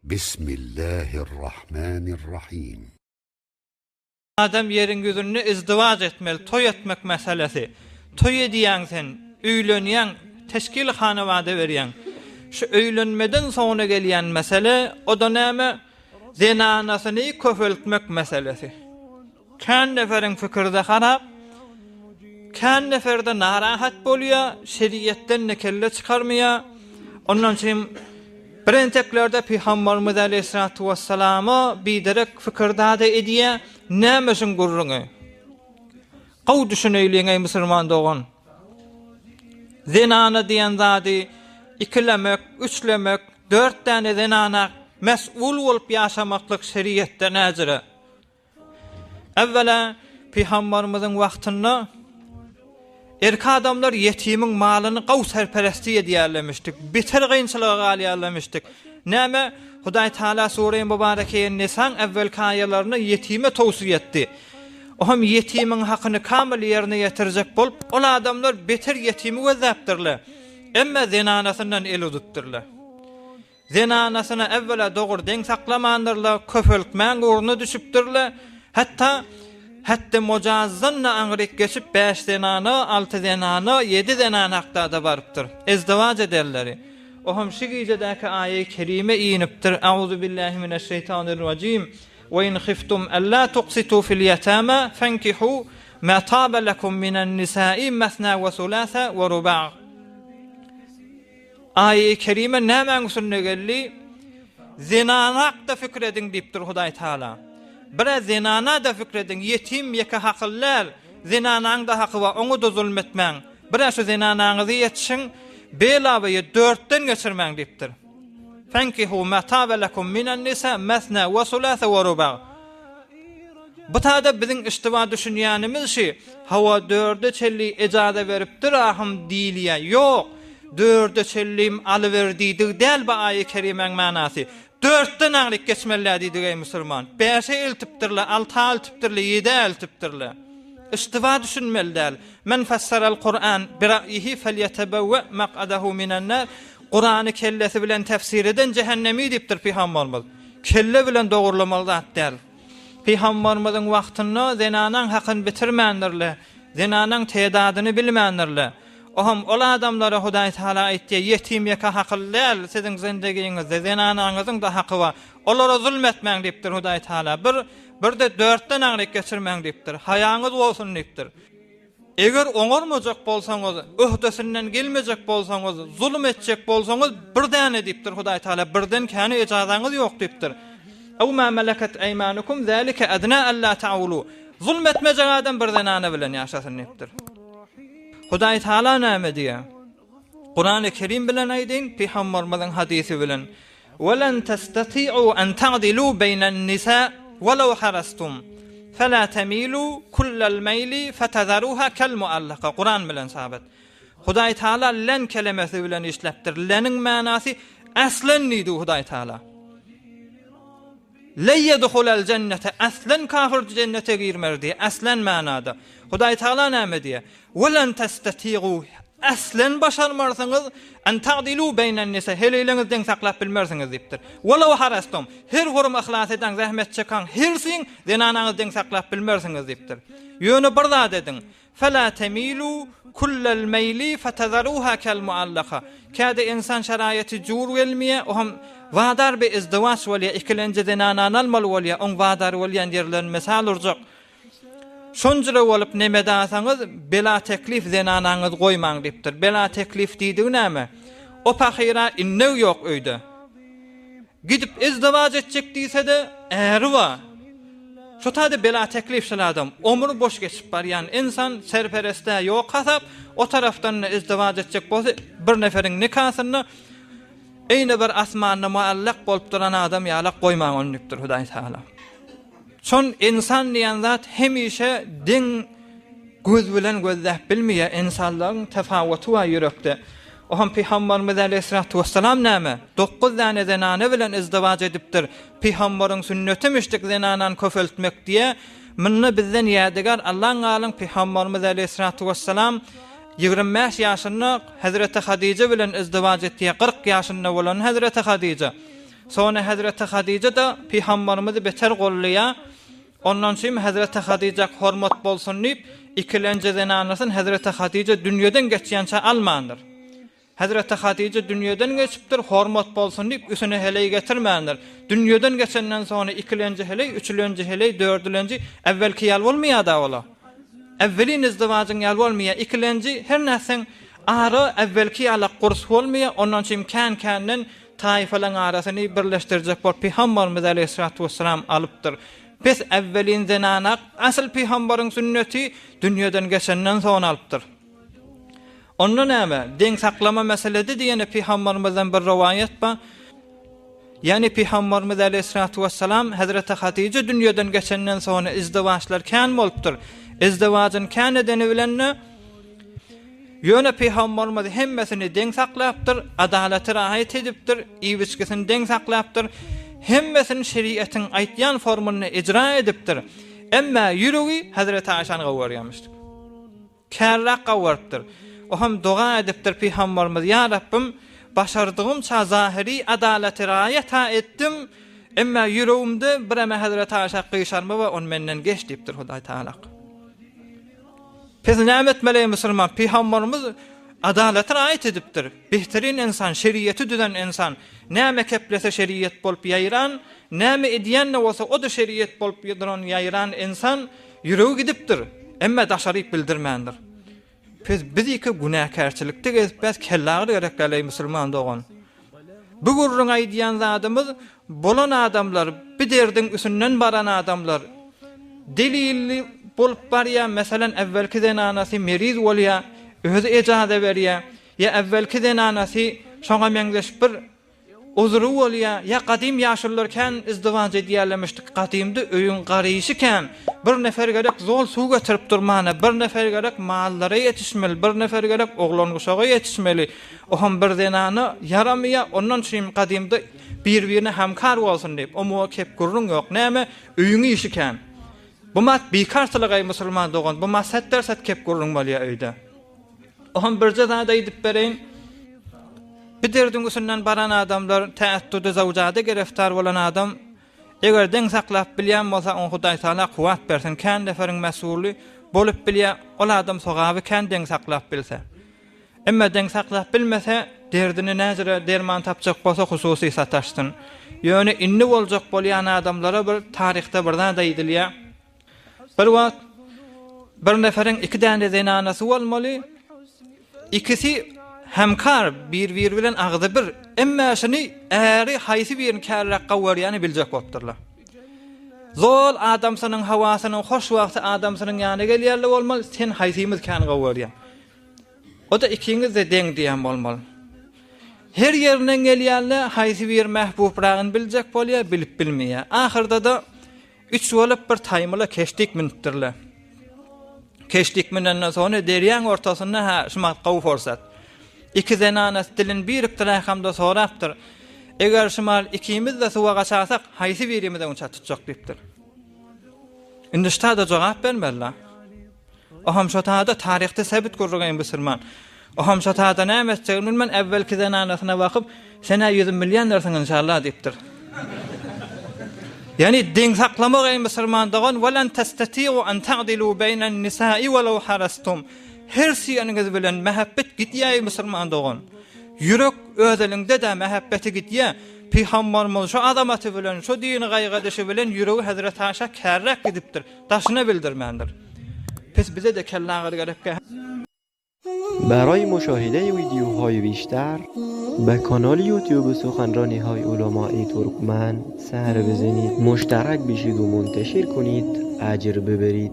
Bismillahirrahmanirrahim. Adam yerin yüzünü izdivac etmeli, toy etmek meselesi. Toy ediyen sen, öýlenýän, teşkil hanawada berýän. Şu öýlenmeden soňra gelýän mesele, o da näme? Zenanasyny köpeltmek meselesi. Kän neferin fikirde harap, kän neferde narahat bolýar, şeriýetden nekelle çykarmaya. Ondan üçin birinteklerde Peygamberimiz Aleyhissalatu vesselam'a biderek fikirdade ediye nämesin gurruňy. Gaw düşüneýliňe musulman dogan. Zenana diýen zady ikilemek, üçlemek, 4 tane zenana mes'ul bolup ýaşamaklyk şeriýetde näzire. Evvela Peygamberimizin wagtynda erki adamlar yetimin malyny gaw serperesti edýärlemişdik. Beter gynçylyga galýarlemişdik. Näme? Hudaý Taala Sure-i Mübarekeýe Nisan evvelki aýalaryny yetime towsiýe etdi. Oham yetimin hakyny kamil ýerine ýetirjek bolup, ol adamlar beter yetimi gözäpdirler. Emma zenanasyndan el udupdyrlar. Zenanasyna evvela dogry deň saklamandyrlar, köpeltmän guruna düşüpdirler. Hatta mojazanna aňryk geçip 5 zenana, 6 zenana, 7 zenana hakda barypdyr. Izdivac ederleri. Oham şu gecedäki aýy-i kerime iňipdir. Auzu billahi mineşşeytanirracim. Ve in khiftum alla tuqsitu fil yatama fankihu ma taba lakum minen nisa'i masna ve sulasa ve ruba'. Aýy-i kerime näme üstünde geldi? Zinana hakda fikredin diýipdir Hudaý Taala. Biraz zinana da fikredin, yetim yeke hakyllar, zinanaň da haky var, oňa da zulmetmäň. Biraz şu zinanaňyzy ýetişiň, belawaýy 4den geçirmäň diýipdir. Fankihu ma taba lakum minen nisa masna ve sulasa ve ruba'. Bu taada biziň iştiba düşünýänimiz şi, hawa 4de çelli ejada beripdir ahym diýilýär. Ýok, 4de çellim alyberdiýdi däl bu aýy-i kerimeň manasy. 4'ten ağırlık geçmeler diýdi musulman. 5'e eltipdirler, 6 eltipdirler, 7 eltipdirler. İstiva düşünmeliler. Men fassaral Kur'an bi ra'yihi felyetabawwa maq'adahu minen nar. Kur'an'ı kellesi bilen tefsir eden cehennemi diýipdir Peygamberimiz. Kelle bilen dogurlamaly zat däl. Peygamberimizin wagtynda zenanaň hakyny bitirmändirler. Zenanaň tedadyny bilmändirler. Oham ol adamlara Hudaý Taala aýtdy, yetim ýeka hakyllar, siziň zendegiňizde zenanaňyzyň da haky bar. Olara zulmetmäň diýipdir Hudaý Taala. Bir de 4den agryk geçirmäň diýipdir. Haýaňyz bolsun diýipdir. Eger oňarmajak bolsaňyz, öhdesinden gelmejek bolsaňyz, zulm etjek bolsaňyz, birden diýipdir Hudaý Taala. Birden käni ejazanýyz ýok diýipdir. Aw ma malakat aýmanukum zalika adna alla ta'ulu. Zulm etmejek adam birden ana bilen ýaşasyn diýipdir. Hudaý Taala näme diýär? Kur'an-ı Kerim bilen aýdyn, Peygamberimiziň hadisi bilen. "Welan tastati'u an ta'dilu beynen nisa walaw harastum. Fala tamilu kullal mayli fatadharuha kal mu'allaqa." Kur'an bilen sabit. Hudaý Taala len kelimesi bilen işlepdir. Lenin manasy aslan niýdi Hudaý Taala. La yedhulul cennete aslan kafir cennete girmerdi. Aslan manada. Hudaý Taala näme diýär? "Welan tastati'u aslan başarmarsyňyz an ta'dilu beynen nisa heleýleňizden saklap bilmersiňiz" diýipdir. "Walaw harastum." Her hurum ihlas eden, zähmet çekan hersiň zenanaňyzdan saklap bilmersiňiz diýipdir. Ýöne bir zat edin. "Fala tamilu kullal mayli fatadharuha kal mu'allaqa." Käde insan şaraýaty jur gelmeýär, oham vadar be izdivaç bolýar, ikilenji zenanan almaly bolýar, oň vadar bolýan ýerlerini mesal urjak. Şonjura bolup neme dasaňyz bela teklif zenanaňyz goýmaň diýipdir. Bela teklif diýdi näme? O pahyra inne ýok öýde. Gidip izdivaç etjek diýse-de äri bar. Şu taýda bela teklif şol adam ömrü boş geçip barýan insan serpereste ýok hasap, o tarafdan izdivaç etjek bolsa bir neferiň nikahyny eýne bir asmanyna muallaq bolup duran adam ýalak goýmaň onlukdyr Hudaý Taala. Son insan diýen zat hemişe din göz bilen gözläp bilmeýär, insanlaryň tefawuty we ýürekde. Oham Peygamberimiz Aleyhissalatu vesselam näme? 9 tane zenana bilen izdivac edipdir. Peýgamberiň sünnetimişdik zenanan köfeltmek diye. Munny bizden ýadygar Allah'ın galyň Peygamberimiz Aleyhissalatu vesselam 25 ýaşynda Hazreti Hadice bilen izdivac etdi. 40 ýaşynda bolan Hazreti Hadice. Sonra Hazreti Hadice da Peygamberimizi beter gollaya. Ondan sonra Hazreti Hadice hormat bolsun deyip ikilenci zenanasın Hazreti Hadice dünyadan geçýänçe almandır. Hazreti Hadice dünyadan geçipdir, hormat bolsun deyip üsüne heley getirmändir. Dünyadan geçenden sonra ikilenci heley, üçülenci heley, dördülenci evvelki ýal bolmaýar da ola. Evvelin izdivajyň ýal bolmaýar, ikilenci her näsen ara evvelki ýala gurs bolmaýar, ondan sonra kan-kandan taýfalaryň arasyny birleşdirjek bolup Peygamberimiz Aleyhissalatu vesselam alypdyr. Pes evvelin zenanak asıl Peygamberin sünneti dünyadan geçenden sonra alypdyr. Ondan näme? Den saklama meselesi diýene Peygamberimizden bir rivayet ba. Yani Peygamberimiz Aleyhissalatu vesselam Hazreti Hatice dünyadan geçenden sonra izdivaçlar kan bolupdyr. İzdivajyn kan edeni bilen ýöne Peygamberimiz hemmesini den saklapdyr, adalaty rahat edipdir, iýbiçkisini den saklapdyr. Hemmesini şeriatyň aýtýan formulyny ijra edipdir. Emma ýüregi Hazreti Aýşany gowurýarmyşdyr. Kärrak gowurupdyr. O hem dua edipdir Peygamberimiz, ya Rabbim başardığımça zahiri adalaty raýat etdim. Emma ýüregimde bireme Hazreti Aýşa gyşarmy we on menden geç diýipdir Hudaý Taala. Pes näme etmeli musulman? Peygamberimiz adalaty raýat edipdir. Behterin insan, şeriaty düzen insan. Näme keplese şeriat bolup ýaýran, näme edýän bolsa o da şeriat bolup ýaýran insan ýüregi gidipdir. Emma daşaryp bildirmändir. Biz iki günahkarçylykda gezbäs kellagy gerekli musulman dogan. Bu gurrun aýdýan zadymyz bolan adamlar, bir derdiň üsünden baran adamlar. Delilli bolup barýar, meselem evvelki zenanasy meriz bolýar, özü ejaza berýär, ýa evvelki zenanasy şoňa meňzeş bir uzuru bolýar, ýa gadym ýaşullarken izdivaç edýärlemişdik, gadymda öýün garyşyken bir nefer gerek zol suw getirip durmana, bir nefer gerek mallary ýetişmeli, bir nefer gerek oglan guşaga ýetişmeli. O hem bir zenany yaramýar, ondan şeýle gadymda bir-birine hamkar bolsun diýip, o mu kep gurrun ýok, näme öýüňi işiken. Bu mat bikarçylygy musulman dogan, bu mat set kep gurrun bolýar öýde. O hem bir zada edip bereň. Bir derdin üstünden baran adamlar täättüde zawjada gereftar bolan adam eger den saklap bilýän bolsa on Hudaý Taala kuwat bersin, kan deferiň mesuly bolup bilýär, ol adam sogaby kan den saklap bilse. Emma den saklap bilmese derdini näzire derman tapjak bolsa hususy sataşdyn. Ýöne inni boljak bolýan adamlara bir taryhda birden da edilýär. Bir wagt bir neferiň iki däne zenanasy bolmaly. İkisi hemkar bir bilen agdy bir, emma şunu äri haýsy birini kärrak gowurýany biljek bolupdyrlar. Zol adamsynyň hawasynyň hoş wagty adamsynyň ýanyna gelýärli bolmaly, sen haýsymiz kan gowurýan. O da ikiňiz de deň diýen bolmaly. Her ýerinden gelýärli haýsy bir mehbubragyny biljek bolýar, bilip bilmeýär. Ahyrda da üç bolup bir taýmyla keşdik minitdirler. Keşdik minen sonra derýän ortasynda şumat gowy forsat. İki zenanas dilin bir iktilahamda sorapdyr. Eger şumal ikimiz de suwa gaçasak, haýsy birimizden uça tutjak diýipdir. Indi ştada jogap bermerler. O hem şotada taryhda sebit gurulgan musulman. O hem şotada näme etjegini bilmän, evvelki zenanasyna bakyp, sene 100 milyon dersiň inşallah diýipdir. Yani din saklamak ey musulman dogan, "Walan tastati'u an ta'dilu beynen nisa'i walau harastum." Her şeýiniňiz bilen mehabbet gitýär musulman dogan. Ýürek özeliňde de mehabbeti gitýär. Peygamberimiz şu adamaty bilen, şu dini gaýgadyşy bilen ýüregi Hazrat Aýşa kärrak gidipdir. Daşyna bildirmendir. Pes bize de kellagy gerekli. برای مشاهده ویدیوهای بیشتر به کانال یوتیوب سخنرانی های علمای ترکمن سر بزنید، مشترک بشید و منتشر کنید، اجر ببرید.